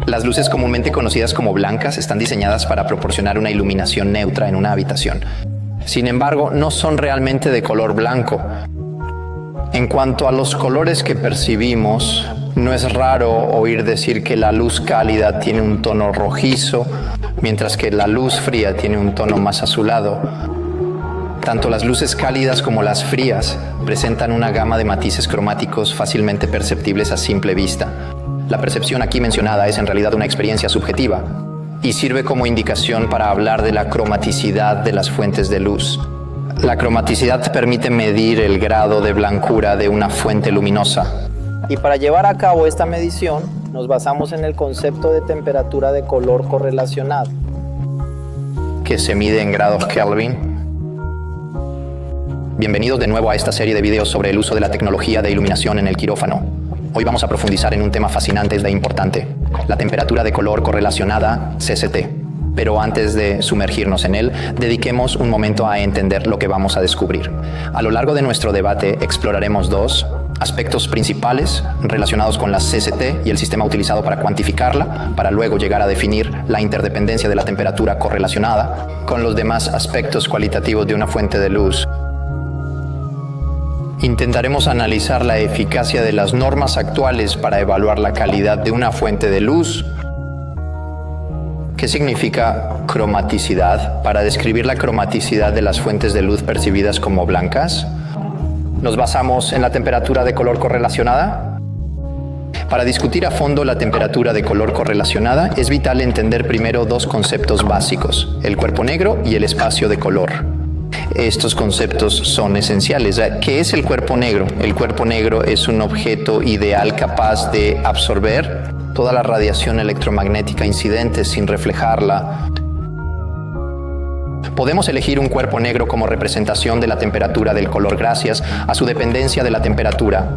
Las luces comúnmente conocidas como blancas están diseñadas para proporcionar una iluminación neutra en una habitación. Sin embargo, no son realmente de color blanco. En cuanto a los colores que percibimos, no es raro oír decir que la luz cálida tiene un tono rojizo, mientras que la luz fría tiene un tono más azulado. Tanto las luces cálidas como las frías presentan una gama de matices cromáticos fácilmente perceptibles a simple vista. La percepción aquí mencionada es en realidad una experiencia subjetiva y sirve como indicación para hablar de la cromaticidad de las fuentes de luz. La cromaticidad permite medir el grado de blancura de una fuente luminosa. Y para llevar a cabo esta medición, nos basamos en el concepto de temperatura de color correlacionado, que se mide en grados Kelvin. Bienvenidos de nuevo a esta serie de videos sobre el uso de la tecnología de iluminación en el quirófano. Hoy vamos a profundizar en un tema fascinante e importante, la temperatura de color correlacionada, CCT. Pero antes de sumergirnos en él, dediquemos un momento a entender lo que vamos a descubrir. A lo largo de nuestro debate exploraremos dos aspectos principales relacionados con la CCT y el sistema utilizado para cuantificarla, para luego llegar a definir la interdependencia de la temperatura correlacionada con los demás aspectos cualitativos de una fuente de luz. Intentaremos analizar la eficacia de las normas actuales para evaluar la calidad de una fuente de luz. ¿Qué significa cromaticidad? Para describir la cromaticidad de las fuentes de luz percibidas como blancas, ¿nos basamos en la temperatura de color correlacionada? Para discutir a fondo la temperatura de color correlacionada, es vital entender primero dos conceptos básicos, el cuerpo negro y el espacio de color. Estos conceptos son esenciales. ¿Qué es el cuerpo negro? El cuerpo negro es un objeto ideal capaz de absorber toda la radiación electromagnética incidente sin reflejarla. Podemos elegir un cuerpo negro como representación de la temperatura del color gracias a su dependencia de la temperatura.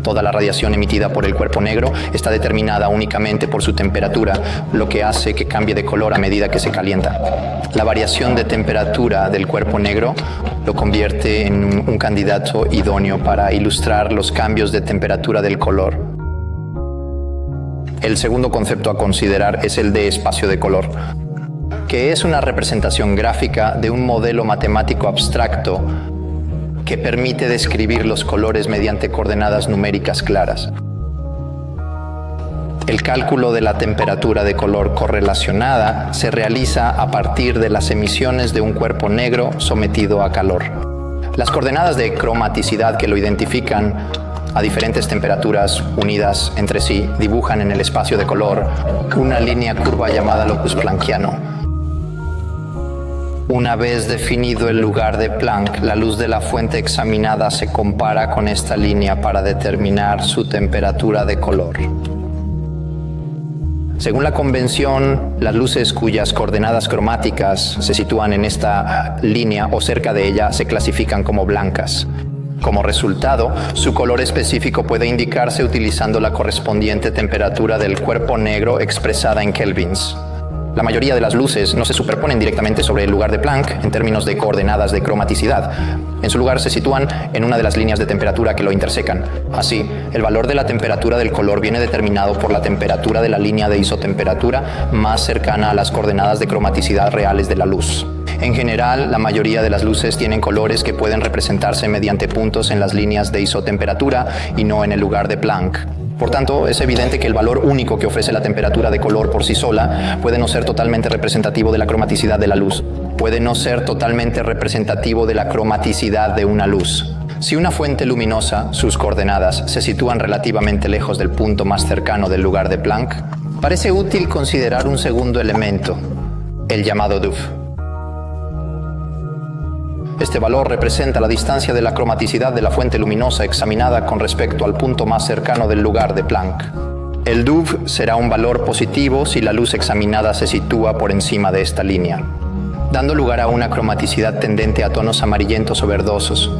Toda la radiación emitida por el cuerpo negro está determinada únicamente por su temperatura, lo que hace que cambie de color a medida que se calienta. La variación de temperatura del cuerpo negro lo convierte en un candidato idóneo para ilustrar los cambios de temperatura del color. El segundo concepto a considerar es el de espacio de color, que es una representación gráfica de un modelo matemático abstracto que permite describir los colores mediante coordenadas numéricas claras. El cálculo de la temperatura de color correlacionada se realiza a partir de las emisiones de un cuerpo negro sometido a calor. Las coordenadas de cromaticidad que lo identifican a diferentes temperaturas unidas entre sí dibujan en el espacio de color una línea curva llamada locus planckiano. Una vez definido el lugar de Planck, la luz de la fuente examinada se compara con esta línea para determinar su temperatura de color. Según la convención, las luces cuyas coordenadas cromáticas se sitúan en esta línea o cerca de ella se clasifican como blancas. Como resultado, su color específico puede indicarse utilizando la correspondiente temperatura del cuerpo negro expresada en kelvins. La mayoría de las luces no se superponen directamente sobre el lugar de Planck en términos de coordenadas de cromaticidad. En su lugar se sitúan en una de las líneas de temperatura que lo intersecan. Así, el valor de la temperatura del color viene determinado por la temperatura de la línea de isotemperatura más cercana a las coordenadas de cromaticidad reales de la luz. En general, la mayoría de las luces tienen colores que pueden representarse mediante puntos en las líneas de isotemperatura y no en el lugar de Planck. Por tanto, es evidente que el valor único que ofrece la temperatura de color por sí sola puede no ser totalmente representativo de la cromaticidad de la luz. Puede no ser totalmente representativo de la cromaticidad de una luz. Si una fuente luminosa, sus coordenadas, se sitúan relativamente lejos del punto más cercano del lugar de Planck, parece útil considerar un segundo elemento, el llamado DUF. Este valor representa la distancia de la cromaticidad de la fuente luminosa examinada con respecto al punto más cercano del lugar de Planck. El DUF será un valor positivo si la luz examinada se sitúa por encima de esta línea, dando lugar a una cromaticidad tendente a tonos amarillentos o verdosos.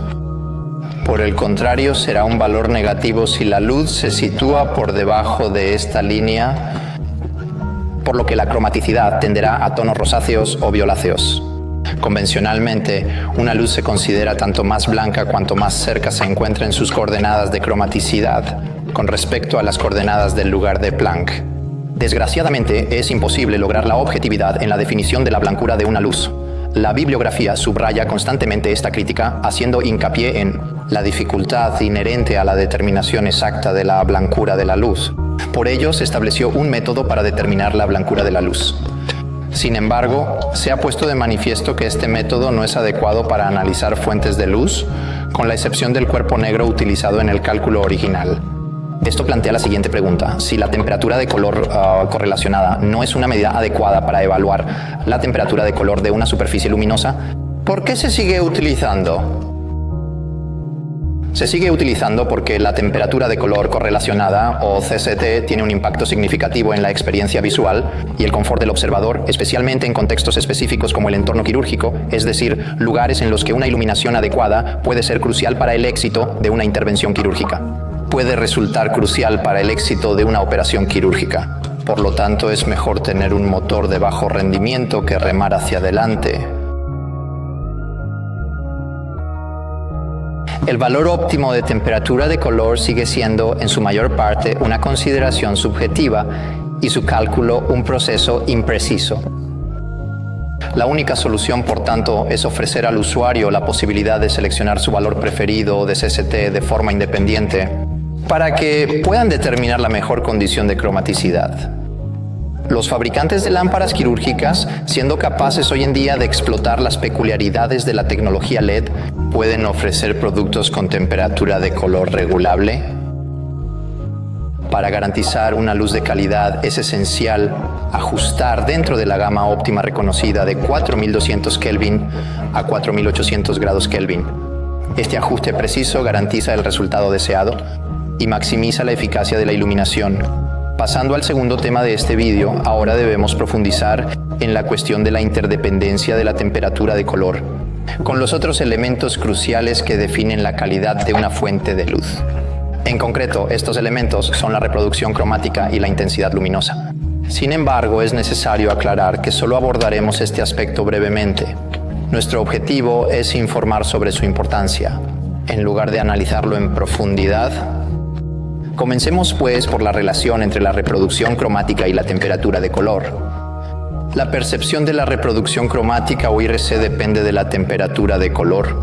Por el contrario, será un valor negativo si la luz se sitúa por debajo de esta línea, por lo que la cromaticidad tenderá a tonos rosáceos o violáceos. Convencionalmente, una luz se considera tanto más blanca cuanto más cerca se encuentra en sus coordenadas de cromaticidad con respecto a las coordenadas del lugar de Planck. Desgraciadamente, es imposible lograr la objetividad en la definición de la blancura de una luz. La bibliografía subraya constantemente esta crítica, haciendo hincapié en la dificultad inherente a la determinación exacta de la blancura de la luz. Por ello, se estableció un método para determinar la blancura de la luz. Sin embargo, se ha puesto de manifiesto que este método no es adecuado para analizar fuentes de luz, con la excepción del cuerpo negro utilizado en el cálculo original. Esto plantea la siguiente pregunta: si la temperatura de color correlacionada no es una medida adecuada para evaluar la temperatura de color de una superficie luminosa, ¿por qué se sigue utilizando? Se sigue utilizando porque la temperatura de color correlacionada, o CCT, tiene un impacto significativo en la experiencia visual y el confort del observador, especialmente en contextos específicos como el entorno quirúrgico, es decir, lugares en los que una iluminación adecuada puede ser crucial para el éxito de una intervención quirúrgica. Puede resultar crucial para el éxito de una operación quirúrgica. Por lo tanto, es mejor tener un motor de bajo rendimiento que remar hacia adelante. El valor óptimo de temperatura de color sigue siendo, en su mayor parte, una consideración subjetiva y su cálculo un proceso impreciso. La única solución, por tanto, es ofrecer al usuario la posibilidad de seleccionar su valor preferido de CCT de forma independiente para que puedan determinar la mejor condición de cromaticidad. Los fabricantes de lámparas quirúrgicas, siendo capaces hoy en día de explotar las peculiaridades de la tecnología LED, pueden ofrecer productos con temperatura de color regulable. Para garantizar una luz de calidad es esencial ajustar dentro de la gama óptima reconocida de 4200 Kelvin a 4800 grados Kelvin. Este ajuste preciso garantiza el resultado deseado y maximiza la eficacia de la iluminación. Pasando al segundo tema de este vídeo, ahora debemos profundizar en la cuestión de la interdependencia de la temperatura de color con los otros elementos cruciales que definen la calidad de una fuente de luz. En concreto, estos elementos son la reproducción cromática y la intensidad luminosa. Sin embargo, es necesario aclarar que solo abordaremos este aspecto brevemente. Nuestro objetivo es informar sobre su importancia, en lugar de analizarlo en profundidad. Comencemos pues por la relación entre la reproducción cromática y la temperatura de color. La percepción de la reproducción cromática o IRC depende de la temperatura de color.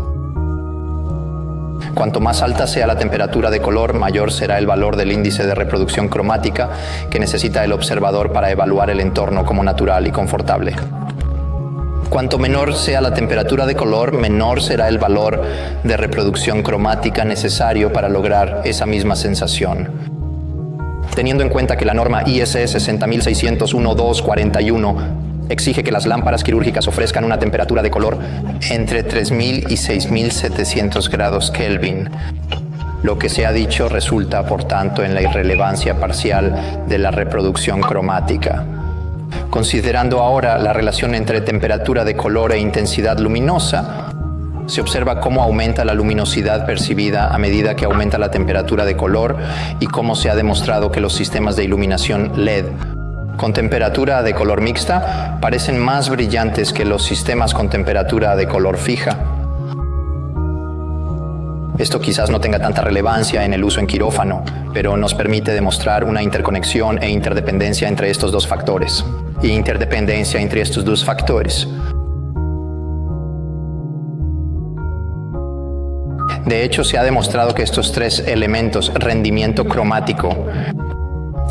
Cuanto más alta sea la temperatura de color, mayor será el valor del índice de reproducción cromática que necesita el observador para evaluar el entorno como natural y confortable. Cuanto menor sea la temperatura de color, menor será el valor de reproducción cromática necesario para lograr esa misma sensación. Teniendo en cuenta que la norma IEC 60601-241 exige que las lámparas quirúrgicas ofrezcan una temperatura de color entre 3000 y 6700 grados Kelvin. Lo que se ha dicho resulta, por tanto, en la irrelevancia parcial de la reproducción cromática. Considerando ahora la relación entre temperatura de color e intensidad luminosa, se observa cómo aumenta la luminosidad percibida a medida que aumenta la temperatura de color y cómo se ha demostrado que los sistemas de iluminación LED con temperatura de color mixta parecen más brillantes que los sistemas con temperatura de color fija. Esto quizás no tenga tanta relevancia en el uso en quirófano, pero nos permite demostrar una interconexión e interdependencia entre estos dos factores. De hecho, se ha demostrado que estos tres elementos, rendimiento cromático,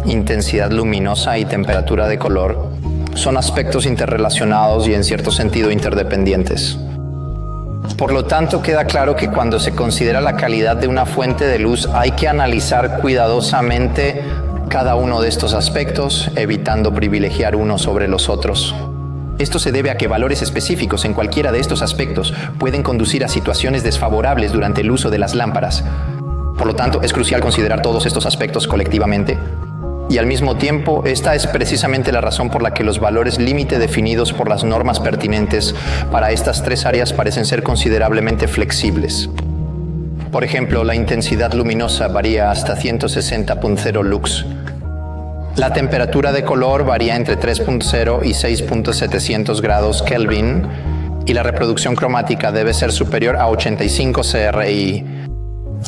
intensidad luminosa y temperatura de color, son aspectos interrelacionados y en cierto sentido interdependientes. Por lo tanto, queda claro que cuando se considera la calidad de una fuente de luz hay que analizar cuidadosamente cada uno de estos aspectos, evitando privilegiar uno sobre los otros. Esto se debe a que valores específicos en cualquiera de estos aspectos pueden conducir a situaciones desfavorables durante el uso de las lámparas. Por lo tanto, es crucial considerar todos estos aspectos colectivamente. Y al mismo tiempo, esta es precisamente la razón por la que los valores límite definidos por las normas pertinentes para estas tres áreas parecen ser considerablemente flexibles. Por ejemplo, la intensidad luminosa varía hasta 160.0 lux. La temperatura de color varía entre 3.0 y 6.700 grados Kelvin y la reproducción cromática debe ser superior a 85 CRI.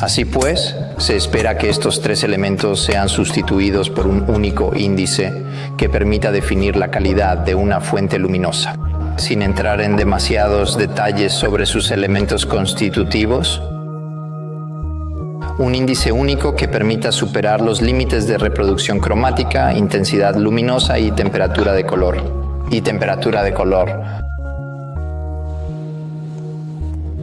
Así pues, se espera que estos tres elementos sean sustituidos por un único índice que permita definir la calidad de una fuente luminosa. Sin entrar en demasiados detalles sobre sus elementos constitutivos, un índice único que permita superar los límites de reproducción cromática, intensidad luminosa y temperatura de color.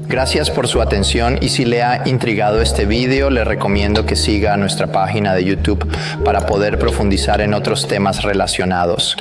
Gracias por su atención y si le ha intrigado este video, le recomiendo que siga nuestra página de YouTube para poder profundizar en otros temas relacionados.